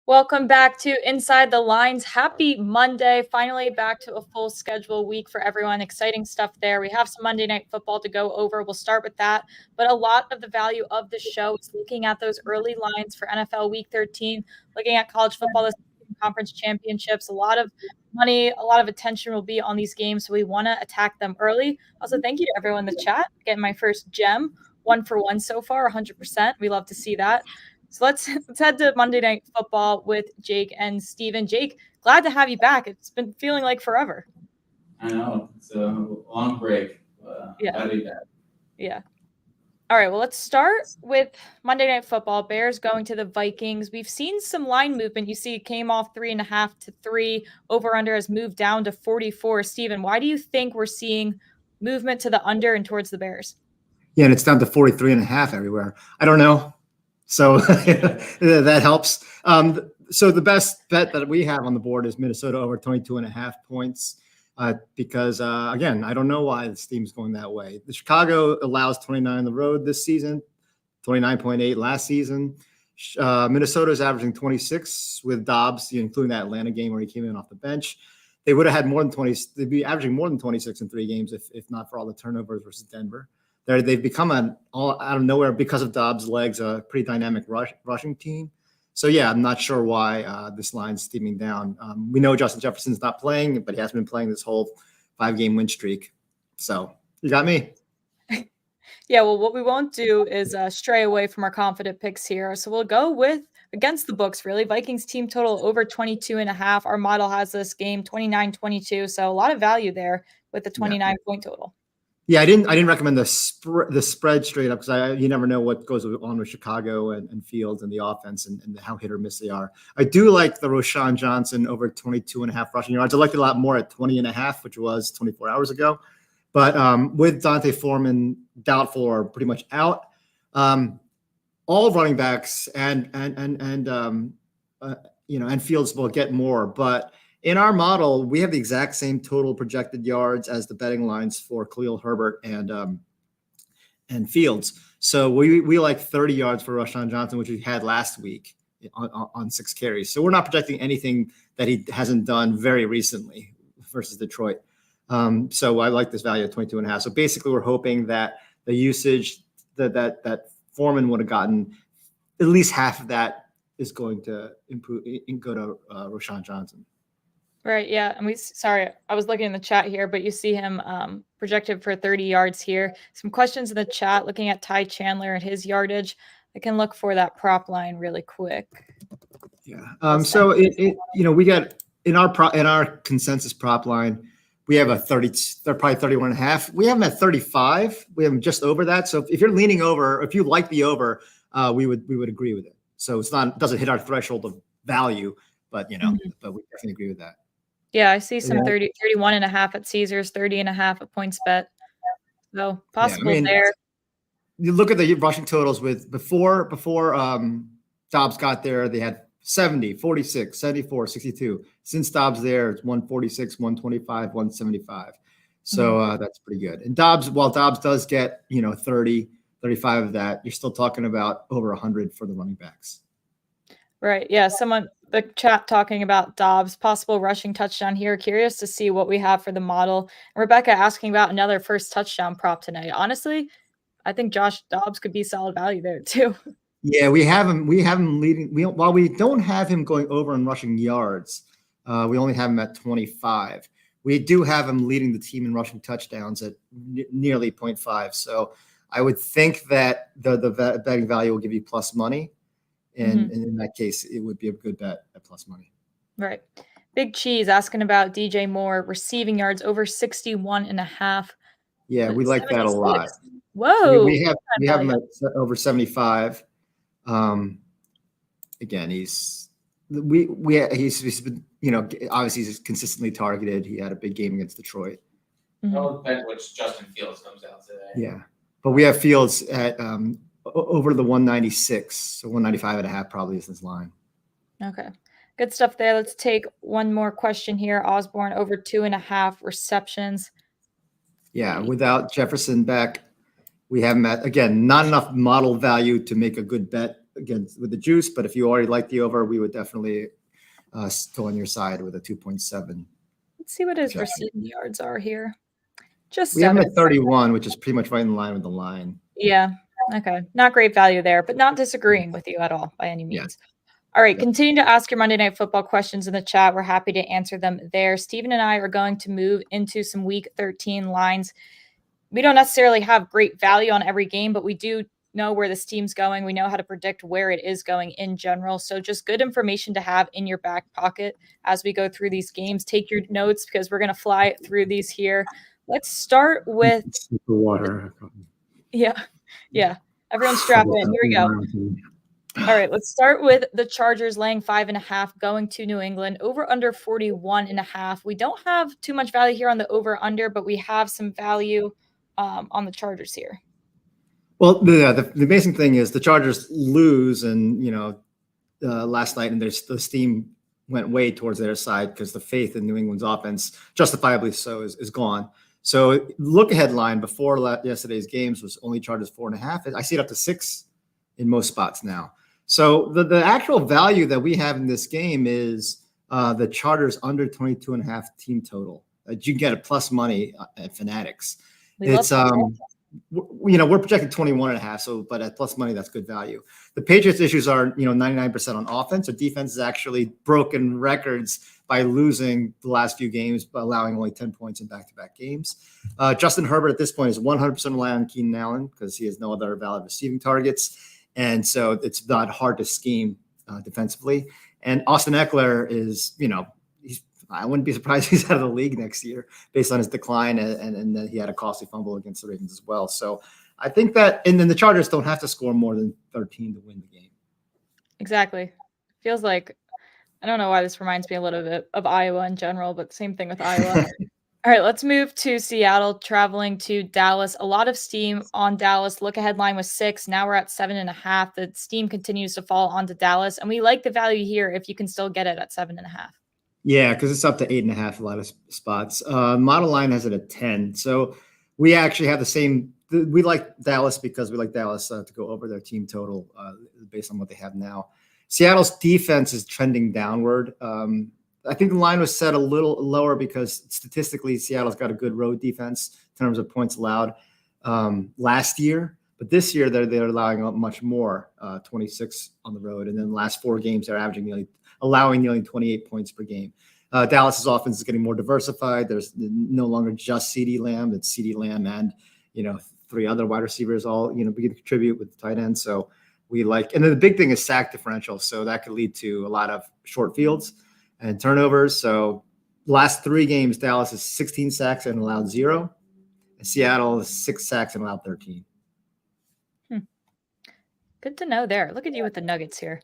Welcome back to Inside the Lines. Happy Monday. Finally back to a full schedule week for everyone. Exciting stuff there. We have some Monday Night Football to go over. We'll start with that. But a lot of the value of the show is looking at those early lines for NFL Week 13, looking at college football, the conference championships. A lot of money, a lot of attention will be on these games, so we want to attack them early. Also, thank you to everyone in the chat. Getting my first gem, 1 for 1 so far, 100%. We love to see that. So let's head to Monday Night Football with Jake and Steven. Jake, glad to have you back. It's been feeling like forever. I know. It's a long break. Yeah. Glad to be back. Yeah. All right, well, let's start with Monday Night Football. Bears going to the Vikings. We've seen some line movement. You see it came off 3.5 to 3. Over-under has moved down to 44. Steven, why do you think we're seeing movement to the under and towards the Bears? Yeah, and it's down to 43.5 everywhere. I don't know. So that helps. So the best bet that we have on the board is Minnesota over 22.5 points because, again, I don't know why this team's going that way. The Chicago allows 29 on the road this season, 29.8 last season. Minnesota is averaging 26 with Dobbs, including that Atlanta game where he came in off the bench. They would have had more than 20. They'd be averaging more than 26 in 3 games if not for all the turnovers versus Denver. They've become all out of nowhere because of Dobbs' legs, a pretty dynamic rushing team. So, yeah, I'm not sure why this line's steaming down. We know Justin Jefferson's not playing, but he hasn't been playing this whole 5-game win streak. So you got me. Yeah, well, what we won't do is stray away from our confident picks here. So we'll go with against the books, really. Vikings team total over 22.5. Our model has this game 29-22. So a lot of value there with the 29-point total. Yeah, I didn't recommend the spread straight up because you never know what goes on with Chicago and Fields and the offense and how hit or miss they are. I do like the Roschon Johnson over 22.5 rushing yards. I liked it a lot more at 20.5, which was 24 hours ago. But with Dante Foreman doubtful or pretty much out, all running backs and Fields will get more, but in our model, we have the exact same total projected yards as the betting lines for Khalil Herbert and Fields. So we like 30 yards for Roschon Johnson, which we had last week on 6 carries. So we're not projecting anything that he hasn't done very recently versus Detroit. So I like this value of 22.5. So basically, we're hoping that the usage that Foreman would have gotten, at least half of that is going to improve and go to Roschon Johnson. Right, yeah. And I was looking in the chat here, but you see him projected for 30 yards here. Some questions in the chat looking at Ty Chandler and his yardage. I can look for that prop line really quick. Yeah. So we got in our consensus prop line, we have they're probably 31.5. We have them at 35. We have them just over that. So if you're leaning over, if you like the over, we would agree with it. So it doesn't hit our threshold of value, but but we definitely agree with that. Yeah, I see some 31.5 at Caesars, 30.5 at PointsBet. So possible there. You look at the rushing totals with before Dobbs got there, they had 70, 46, 74, 62. Since Dobbs there, it's 146, 125, 175. So that's pretty good. And while Dobbs does get 30, 35 of that, you're still talking about over 100 for the running backs. Right. Yeah. The chat talking about Dobbs, possible rushing touchdown here. Curious to see what we have for the model. And Rebecca asking about another first touchdown prop tonight. Honestly, I think Josh Dobbs could be solid value there too. Yeah, we have him leading. While we don't have him going over in rushing yards, we only have him at 25. We do have him leading the team in rushing touchdowns at nearly 0.5. So I would think that the betting value will give you plus money. And in that case, it would be a good bet at plus money. Right. Big Cheese asking about DJ Moore receiving yards over 61.5. Yeah, we like 76. That a lot. Whoa. We have him at over 75. Again, he's been, obviously he's consistently targeted. He had a big game against Detroit. It all depends which Justin Fields comes out today. Yeah. But we have Fields at over the 196. So 195.5 probably is his line. Okay. Good stuff there. Let's take one more question here. Osborne over 2.5 receptions. Yeah. Without Jefferson back, we have him at, again, not enough model value to make a good bet against with the juice. But if you already like the over, we would definitely go on your side with a 2.7. Let's see what his receiving yards are here. Just we have 7. him at 31, which is pretty much right in line with the line. Yeah. Okay. Not great value there, but not disagreeing with you at all by any means. Yeah. All right. Continue to ask your Monday Night Football questions in the chat. We're happy to answer them there. Steven and I are going to move into some Week 13 lines. We don't necessarily have great value on every game, but we do know where this team's going. We know how to predict where it is going in general. So just good information to have in your back pocket as we go through these games. Take your notes because we're going to fly through these here. Let's start with the water. Yeah. Everyone strap in. Here we go. All right, let's start with the Chargers laying 5.5 going to New England. Over under 41.5. We don't have too much value here on the over under, but we have some value on the Chargers here. Well, the amazing thing is the Chargers lose, and last night, and the steam went way towards their side because the faith in New England's offense, justifiably so, is gone. So look ahead line before yesterday's games was only Chargers 4.5. I see it up to 6 in most spots now. So the actual value that we have in this game is the Chargers under 22.5 team total. You can get a plus money at Fanatics. We're projected 21.5. So, but at plus money, that's good value. The Patriots issues are 99% on offense. Their defense has actually broken records by losing the last few games, by allowing only 10 points in back-to-back games. Justin Herbert at this point is 100% reliant on Keenan Allen because he has no other valid receiving targets. And so it's not hard to scheme defensively. And Austin Eckler is, I wouldn't be surprised if he's out of the league next year based on his decline, and then he had a costly fumble against the Ravens as well. So I think that, and then the Chargers don't have to score more than 13 to win the game. Exactly. Feels like, I don't know why this reminds me a little bit of Iowa in general, but same thing with Iowa. All right, let's move to Seattle, traveling to Dallas. A lot of steam on Dallas. Look ahead line was 6. Now we're at 7.5. The steam continues to fall onto Dallas, and we like the value here if you can still get it at 7.5. Yeah, because it's up to 8.5 a lot of spots. Model line has it at 10. So we actually have the same. We like Dallas because we like Dallas to go over their team total based on what they have now. Seattle's defense is trending downward. I think the line was set a little lower because statistically Seattle's got a good road defense in terms of points allowed last year. But this year they're allowing much more, 26 on the road. And then the last 4 games they're allowing nearly 28 points per game. Dallas's offense is getting more diversified. There's no longer just CeeDee Lamb. It's CeeDee Lamb and 3 other wide receivers all begin to contribute with the tight end. So we like, and then the big thing is sack differential. So that could lead to a lot of short fields and turnovers. So last 3 games, Dallas is 16 sacks and allowed 0. And Seattle is 6 sacks and allowed 13. Good to know there. Look at you with the nuggets here.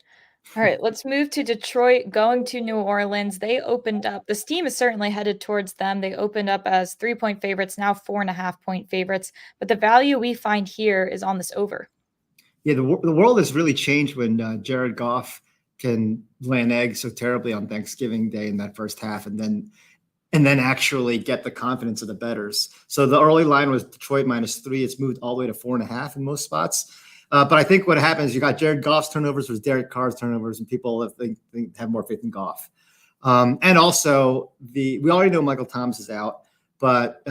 All right, let's move to Detroit, going to New Orleans. They opened up. The steam is certainly headed towards them. They opened up as 3-point favorites, now 4.5-point favorites. But the value we find here is on this over. Yeah, the world has really changed when Jared Goff can lay an egg so terribly on Thanksgiving Day in that first half and then actually get the confidence of the bettors. So the early line was Detroit -3. It's moved all the way to 4.5 in most spots. But I think what happens, you got Jared Goff's turnovers versus Derek Carr's turnovers, and people have more faith in Goff. And also, we already know Michael Thomas is out, but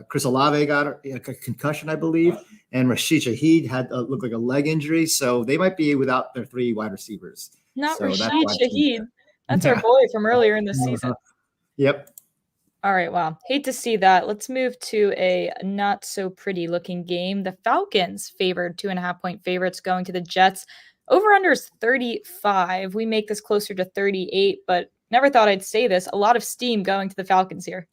Chris Olave got a concussion, I believe, and Rashid Shaheed looked like a leg injury, so they might be without their 3 wide receivers. Not Rashid Shaheed. That's our boy from earlier in the season. Yep. All right, wow. Hate to see that. Let's move to a not so pretty looking game. The Falcons favored 2.5-point favorites going to the Jets. Over under is 35. We make this closer to 38, but never thought I'd say this. A lot of steam going to the Falcons here.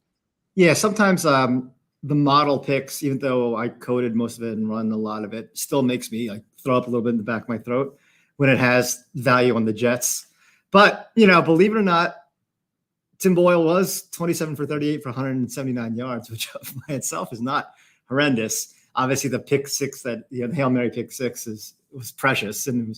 Yeah, sometimes the model picks, even though I coded most of it and run a lot of it, still makes me throw up a little bit in the back of my throat when it has value on the Jets. But, believe it or not, Tim Boyle was 27 for 38 for 179 yards, which by itself is not horrendous. Obviously, the pick six the Hail Mary pick six was precious, and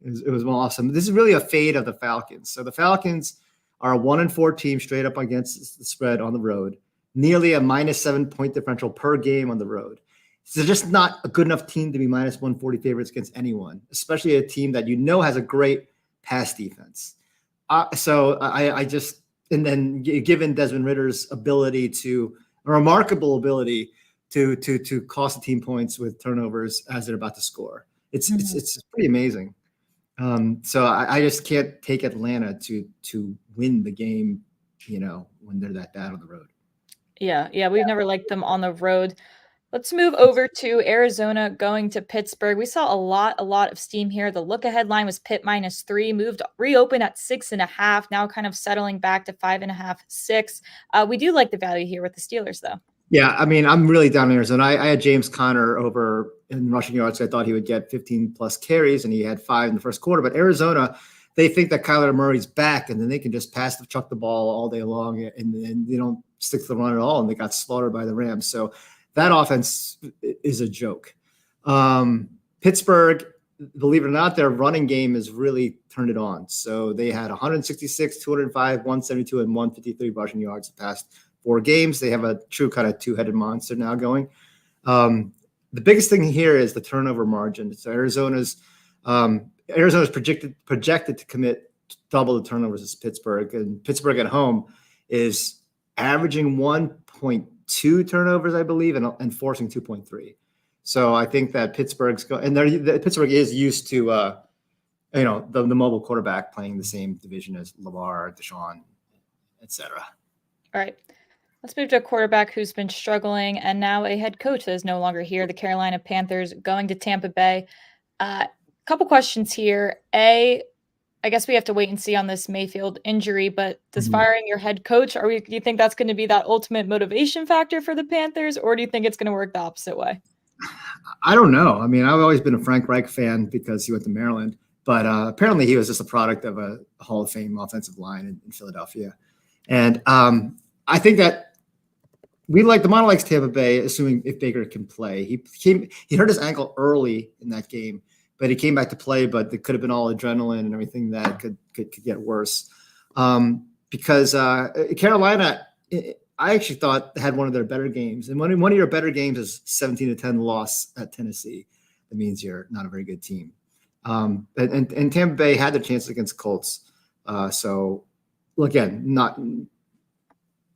it was awesome. This is really a fade of the Falcons. So the Falcons are a 1-4 team straight up against the spread on the road, nearly a -7 point differential per game on the road. So they're just not a good enough team to be -140 favorites against anyone, especially a team that has a great pass defense. So I just, and then given Desmond Ritter's remarkable ability to cost the team points with turnovers as they're about to score, it's pretty amazing. So I just can't take Atlanta to win the game, when they're that bad on the road. Yeah, we've never liked them on the road. Let's move over to Arizona going to Pittsburgh. We saw a lot of steam here. The look-ahead line was Pitt -3, reopened at 6.5, now kind of settling back to 5.5, 6. We do like the value here with the Steelers, though. Yeah, I mean, I'm really down in Arizona. I had James Conner over in rushing yards. I thought he would get 15-plus carries, and he had 5 in the first quarter. But Arizona, they think that Kyler Murray's back, and then they can just chuck the ball all day long, and they don't stick to the run at all, and they got slaughtered by the Rams. So that offense is a joke. Pittsburgh, believe it or not, their running game has really turned it on. So they had 166, 205, 172, and 153 rushing yards the past 4 games. They have a true kind of two-headed monster now going. The biggest thing here is the turnover margin. So Arizona's projected to commit double the turnovers as Pittsburgh, and Pittsburgh at home is averaging 1.2 turnovers, I believe, and forcing 2.3. So I think that Pittsburgh is used to the mobile quarterback playing the same division as Lamar, Deshaun, etc. All right. Let's move to a quarterback who's been struggling and now a head coach that is no longer here, the Carolina Panthers going to Tampa Bay. Couple questions here. I guess we have to wait and see on this Mayfield injury, but does firing your head coach, do you think that's going to be that ultimate motivation factor for the Panthers, or do you think it's going to work the opposite way? I don't know. I mean, I've always been a Frank Reich fan because he went to Maryland, but apparently he was just a product of a Hall of Fame offensive line in Philadelphia. And I think that the model likes Tampa Bay, assuming if Baker can play. He hurt his ankle early in that game, but he came back to play, but it could have been all adrenaline and everything that could get worse. Because Carolina, I actually thought had one of their better games. And when one of your better games is 17-10 loss at Tennessee, that means you're not a very good team. And Tampa Bay had their chances against Colts. So, again,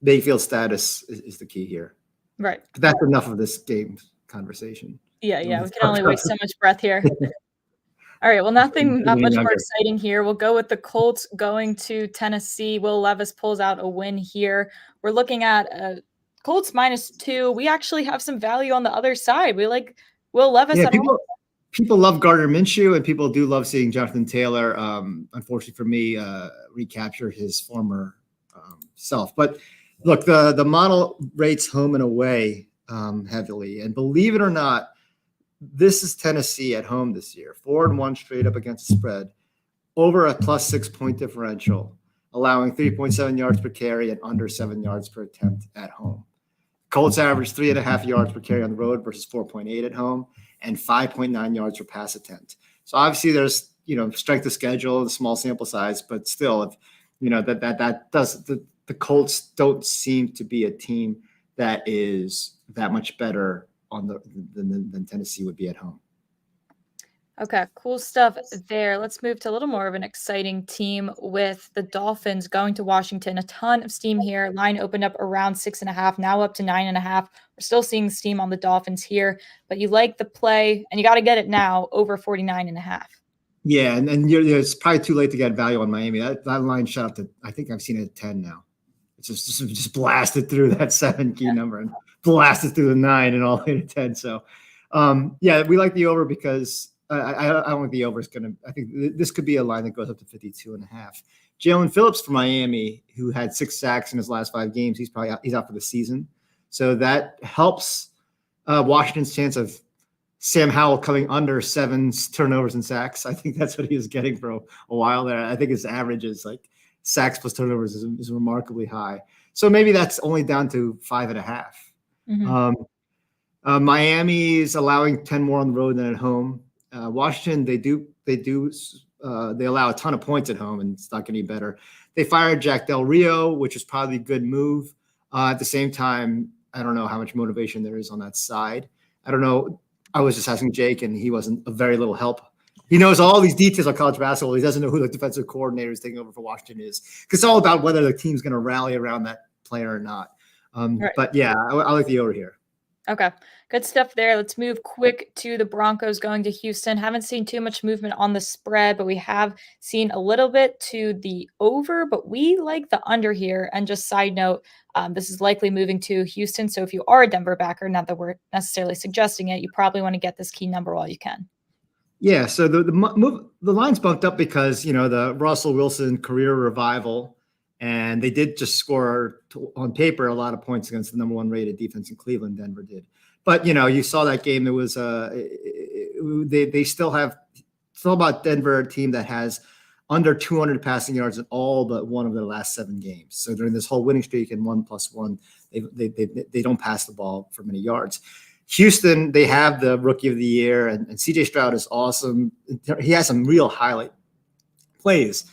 Mayfield status is the key here. Right. But that's enough of this game conversation. Yeah. We can only waste so much breath here. All right. Well, not much more exciting here. We'll go with the Colts going to Tennessee. Will Levis pulls out a win here. We're looking at Colts -2. We actually have some value on the other side. We like Will Levis at home. People love Gardner Minshew, and people do love seeing Jonathan Taylor, unfortunately for me, recapture his former self. But look, the model rates home and away heavily. And believe it or not, this is Tennessee at home this year, 4-1 straight up against the spread, over a +6 point differential, allowing 3.7 yards per carry and under 7 yards per attempt at home. Colts average 3.5 yards per carry on the road versus 4.8 at home, and 5.9 yards per pass attempt. So obviously there's strength of schedule, the small sample size, but still, if the Colts don't seem to be a team that is that much better than Tennessee would be at home. Okay, cool stuff there. Let's move to a little more of an exciting team with the Dolphins going to Washington. A ton of steam here. Line opened up around 6.5, now up to 9.5. We're still seeing steam on the Dolphins here, but you like the play, and you got to get it now over 49.5. Yeah, and it's probably too late to get value on Miami. That line shot up to, I think I've seen it at 10 now. It's just blasted through that 7 key number and blasted through the 9 and all the way to 10. So, we like the over because I don't think the over is going to – I think this could be a line that goes up to 52.5. Jalen Phillips from Miami, who had 6 sacks in his last 5 games, he's out for the season. So that helps Washington's chance of Sam Howell coming under 7 turnovers and sacks. I think that's what he was getting for a while there. I think his average is like sacks plus turnovers is remarkably high. So maybe that's only down to 5.5. Mm-hmm. Miami is allowing 10 more on the road than at home. Washington, they allow a ton of points at home, and it's not getting any better. They fired Jack Del Rio, which is probably a good move. At the same time, I don't know how much motivation there is on that side. I don't know. I was just asking Jake, and he wasn't a very little help. He knows all these details on college basketball. He doesn't know who the defensive coordinator is taking over for Washington is, because it's all about whether the team's going to rally around that player or not. Right. But yeah, I like the over here. Okay, good stuff there. Let's move quick to the Broncos going to Houston. Haven't seen too much movement on the spread, but we have seen a little bit to the over, but we like the under here. And just side note, this is likely moving to Houston. So if you are a Denver backer, not that we're necessarily suggesting it, you probably want to get this key number while you can. Yeah, so the line's bumped up because, the Russell Wilson career revival, and they did just score on paper a lot of points against the number 1 rated defense in Cleveland. Denver did, but you saw that game. It was they still about Denver, a team that has under 200 passing yards in all but one of their last 7 games. So during this whole winning streak and 1+1, they don't pass the ball for many yards. Houston, they have the rookie of the year, and CJ Stroud is awesome. He has some real highlight plays,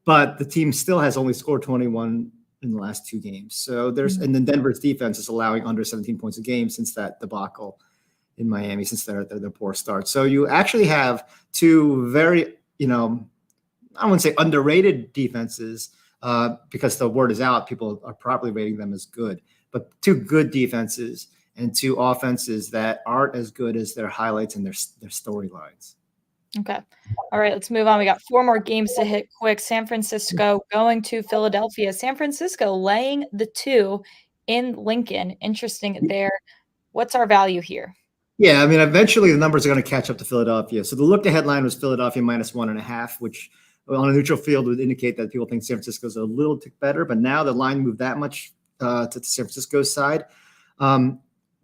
but the team still has only scored 21 in the last 2 games. So and then Denver's defense is allowing under 17 points a game since that debacle in Miami, since their poor start. So you actually have 2 very, I wouldn't say underrated defenses, because the word is out. People are probably rating them as good, but 2 good defenses and 2 offenses that aren't as good as their highlights and their storylines. Okay. All right, let's move on. We got 4 more games to hit quick. San Francisco going to Philadelphia. San Francisco laying the 2 in Lincoln. Interesting there. What's our value here? Yeah, I mean, eventually the numbers are going to catch up to Philadelphia. So the look-ahead line was Philadelphia -1.5, which on a neutral field would indicate that people think San Francisco's a little tick better. But now the line moved that much to San Francisco's side.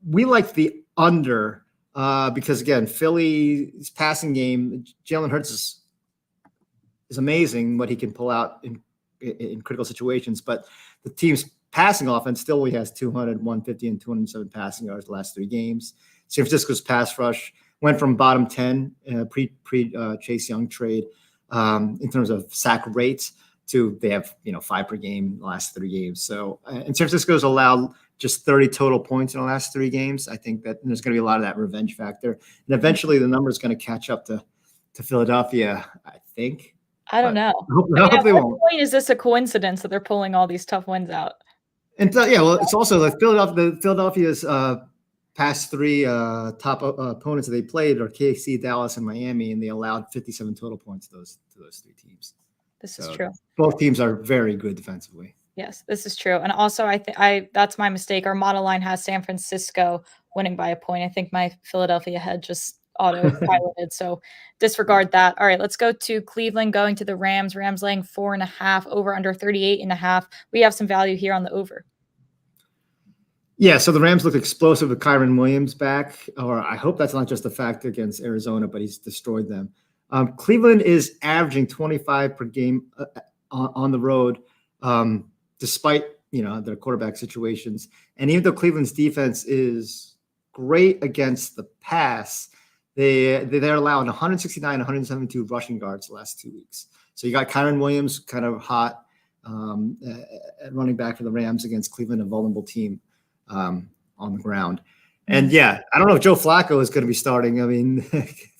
We like the under because, again, Philly's passing game, Jalen Hurts is amazing what he can pull out in critical situations. But the team's passing offense still only has 200, 150, and 207 passing yards the last 3 games. San Francisco's pass rush went from bottom 10 pre Chase Young trade in terms of sack rates to they have 5 per game in the last 3 games. So and San Francisco's allowed just 30 total points in the last 3 games. I think that there's going to be a lot of that revenge factor, and eventually the number is going to catch up to Philadelphia, I think. I don't know. I hope they won't. At what point is this a coincidence that they're pulling all these tough wins out? And it's also like Philadelphia's past 3 top opponents that they played are KC, Dallas, and Miami, and they allowed 57 total points to those 3 teams. This is true. Both teams are very good defensively. Yes, this is true. And also, I that's my mistake. Our model line has San Francisco winning by a point. I think my Philadelphia head just auto-piloted, so disregard that. All right, let's go to Cleveland going to the Rams. Rams laying 4.5, over under 38.5. We have some value here on the over. Yeah, so the Rams look explosive with Kyren Williams back, or I hope that's not just a fact against Arizona, but he's destroyed them. Cleveland is averaging 25 per game on the road, despite their quarterback situations. And even though Cleveland's defense is great against the pass, they're allowing 169, 172 rushing yards the last 2 weeks. So you got Kyren Williams kind of hot at running back for the Rams against Cleveland, a vulnerable team on the ground. And yeah, I don't know if Joe Flacco is going to be starting. I mean,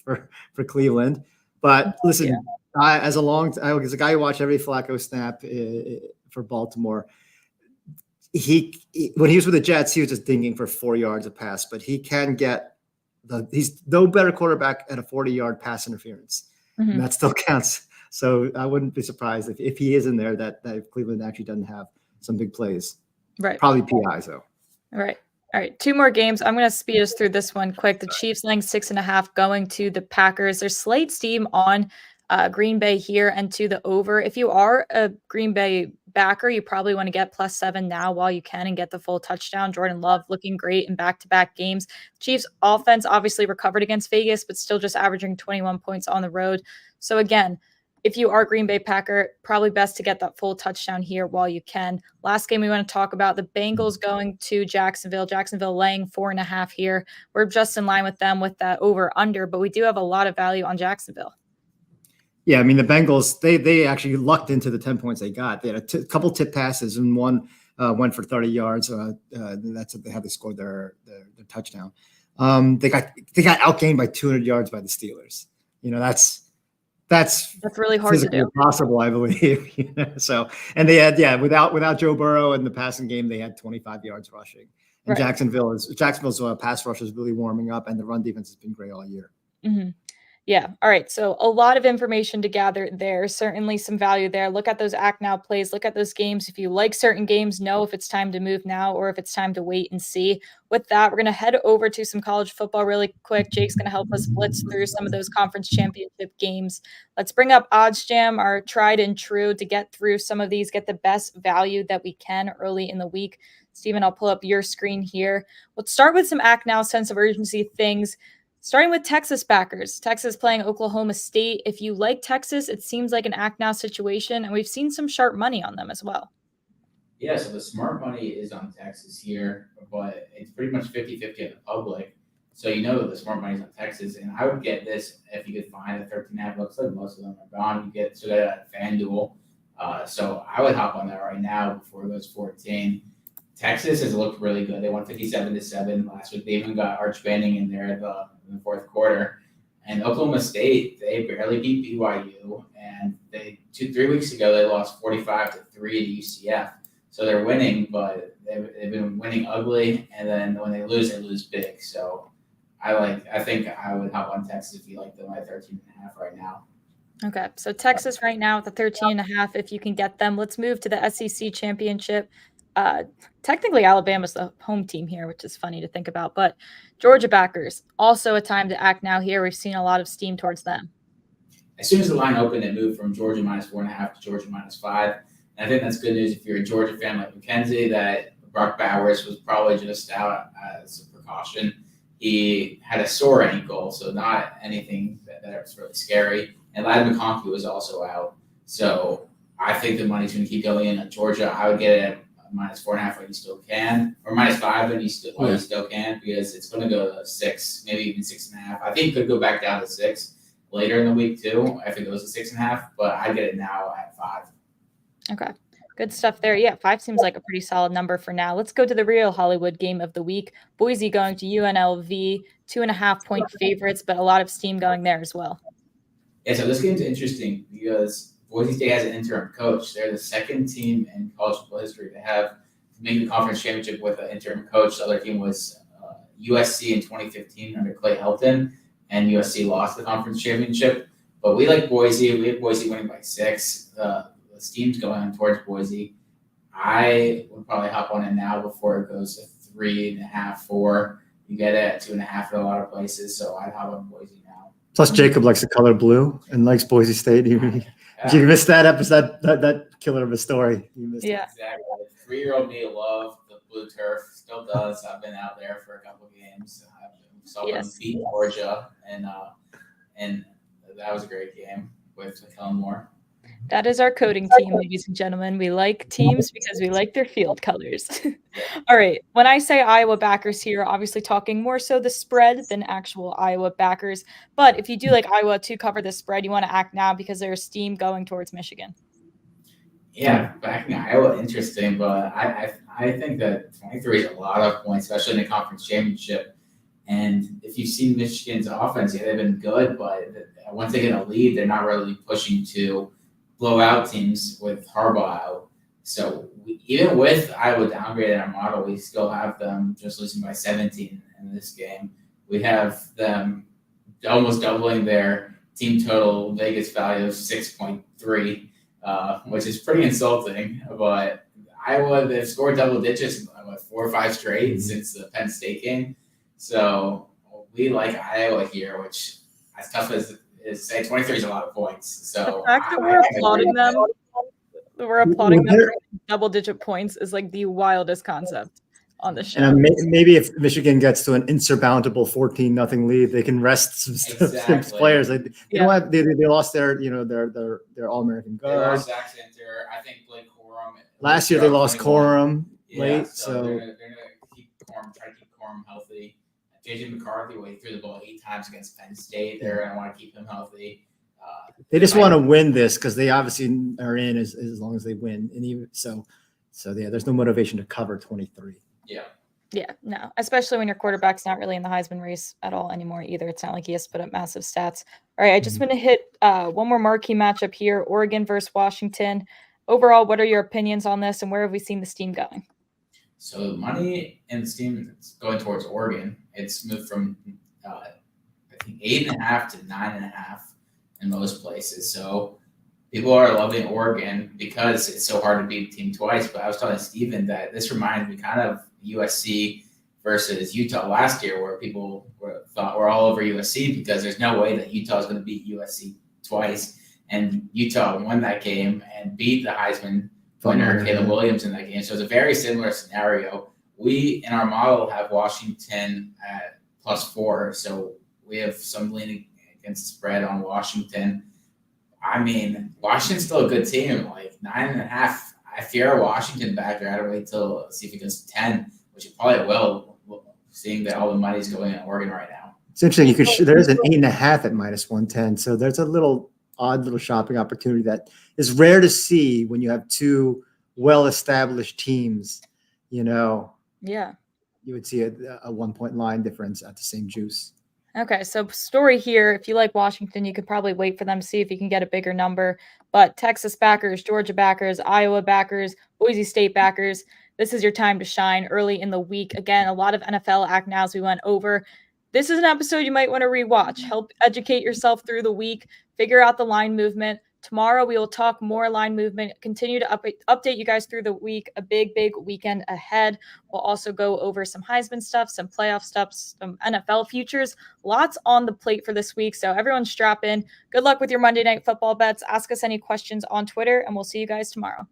for Cleveland, but listen, as a guy who watched every Flacco snap for Baltimore, when he was with the Jets, he was just dinging for 4 yards a pass, but he can get he's no better quarterback at a 40-yard pass interference. Mm-hmm. And that still counts. So I wouldn't be surprised if he is in there that Cleveland actually doesn't have some big plays. Right. Probably PIs though. All right. 2 more games. I'm going to speed us through this one quick. The Chiefs laying 6.5 going to the Packers. There's slight steam on Green Bay here and to the over. If you are a Green Bay backer, you probably want to get +7 now while you can and get the full touchdown. Jordan Love looking great in back-to-back games. Chiefs offense obviously recovered against Vegas, but still just averaging 21 points on the road. So again, if you are Green Bay Packer, probably best to get that full touchdown here while you can. Last game we want to talk about, the Bengals going to Jacksonville. Jacksonville laying 4.5 here. We're just in line with them with that over-under, but we do have a lot of value on Jacksonville. Yeah, I mean, the Bengals, they actually lucked into the 10 points they got. They had a couple tip passes, and one went for 30 yards. That's how they scored their touchdown. They got outgained by 200 yards by the Steelers. That's really hard to do. Impossible, I believe. So, and they had without Joe Burrow in the passing game, they had 25 yards rushing. And right. Jacksonville's pass rush is really warming up, and the run defense has been great all year. Mm-hmm. Yeah. All right. So a lot of information to gather there. Certainly some value there. Look at those act now plays. Look at those games. If you like certain games, know if it's time to move now or if it's time to wait and see. With that, we're going to head over to some college football really quick. Jake's going to help us blitz through some of those conference championship games. Let's bring up OddsJam, our tried and true, to get through some of these, get the best value that we can early in the week. Steven, I'll pull up your screen here. Let's start with some act now sense of urgency things. Starting with Texas Packers. Texas playing Oklahoma State. If you like Texas, it seems like an act now situation, and we've seen some sharp money on them as well. Yeah, so the smart money is on Texas here, but it's pretty much 50-50 in the public. So the smart money is on Texas, and I would get this if you could find a 13.5. Looks like most of them are gone. You get that at FanDuel. So I would hop on that right now before it goes 14. Texas has looked really good. They won 57-7 last week. They even got Arch Manning in there in the fourth quarter. And Oklahoma State, they barely beat BYU. And 3 weeks ago, they lost 45-3 to UCF. So they're winning, but they've been winning ugly. And then when they lose big. So I think I would hop on Texas if you like them at 13.5 right now. Okay, so Texas right now at the 13.5 if you can get them. Let's move to the SEC championship. Technically, Alabama's the home team here, which is funny to think about. But Georgia backers, also a time to act now here. We've seen a lot of steam towards them. As soon as the line opened, it moved from Georgia -4.5 to Georgia -5. And I think that's good news if you're a Georgia fan like Mackenzie, that Brock Bowers was probably just out as a precaution. He had a sore ankle, so not anything that was really scary. And Ladd McConkey was also out. So I think the money's going to keep going in on Georgia. I would get it at -4.5 when you still can, or -5 when you still can, because it's going to go to 6, maybe even 6.5. I think it could go back down to 6 later in the week too if it goes to 6.5. But I get it now at 5. Okay, good stuff there. Yeah, 5 seems like a pretty solid number for now. Let's go to the real Hollywood game of the week. Boise going to UNLV, 2.5-point favorites, but a lot of steam going there as well. Yeah, so this game's interesting because Boise State has an interim coach. They're the second team in college football history to have made the conference championship with an interim coach. The other team was USC in 2015 under Clay Helton, and USC lost the conference championship. But we like Boise. We have Boise winning by 6. The steam's going on towards Boise. I would probably hop on it now before it goes to 3.5, 4. You get it at 2.5 in a lot of places, so I'd hop on Boise now. Plus, Jacob likes the color blue and likes Boise State. You missed that episode, that killer of a story. You missed it. Exactly. 3-year-old me loved the blue turf. Still does. I've been out there for a couple of games. I saw them beat Georgia, and that was a great game with Kellen Moore. That is our coding team, ladies and gentlemen. We like teams because we like their field colors. All right. When I say Iowa backers here, obviously talking more so the spread than actual Iowa backers. But if you do like Iowa to cover the spread, you want to act now because there's steam going towards Michigan. Yeah, backing Iowa, interesting. But I think that 23 is a lot of points, especially in the conference championship. And if you've seen Michigan's offense, they've been good. But once they get a lead, they're not really pushing to blow out teams with Harbaugh out. So even with Iowa downgraded in our model, we still have them just losing by 17 in this game. We have them almost doubling their team total Vegas value of 6.3, which is pretty insulting. But Iowa, they've scored double digits 4 or 5 straight since the Penn State game. So we like Iowa here, which as tough as say 23 is a lot of points. So the fact that we're applauding them for double-digit points is like the wildest concept. on the show. And maybe if Michigan gets to an insurmountable 14-0 lead, they can rest some players. They lost their All-American They guard. lost Zach Center. I think Blake Corum. Last year they lost Corum late, so they're gonna try to keep Corum healthy. JJ McCarthy threw the ball 8 times against Penn State. They're gonna want to keep him healthy. They just want to win this because they obviously are in as long as they win, and even so there's no motivation to cover 23. Yeah, no, especially when your quarterback's not really in the Heisman race at all anymore either. It's not like he has to put up massive stats. All right, I just want to hit one more marquee matchup here, Oregon versus Washington. Overall, what are your opinions on this, and where have we seen this team going? So money in this team is going towards Oregon. It's moved from I think 8.5 to 9.5 in most places. So people are loving Oregon because it's so hard to beat a team twice. But I was telling Steven that this reminds me kind of USC versus Utah last year, where people thought we're all over USC because there's no way that Utah is going to beat USC twice. And Utah won that game and beat the Heisman winner, Caleb Williams, in that game. So it's a very similar scenario. We, in our model, have Washington at +4. So we have some leaning against the spread on Washington. I mean, Washington's still a good team. Like 9.5. I fear Washington back there. I don't wait till see if it goes to 10, which it probably will, seeing that all the money's going in Oregon right now. It's interesting. There is an 8.5 at -110. So there's a odd little shopping opportunity that is rare to see when you have two well-established teams. Yeah, you would see a 1-point line difference at the same juice. Okay, so story here, if you like Washington, you could probably wait for them to see if you can get a bigger number. But Texas backers, Georgia backers, Iowa backers, Boise State backers, this is your time to shine early in the week. Again, a lot of NFL act nows we went over. This is an episode you might want to rewatch. Help educate yourself through the week, figure out the line movement. Tomorrow we will talk more line movement, continue to update you guys through the week, a big weekend ahead. We'll also go over some Heisman stuff, some playoff stuff, some NFL futures, lots on the plate for this week. So everyone strap in. Good luck with your Monday Night Football bets. Ask us any questions on Twitter, and we'll see you guys tomorrow.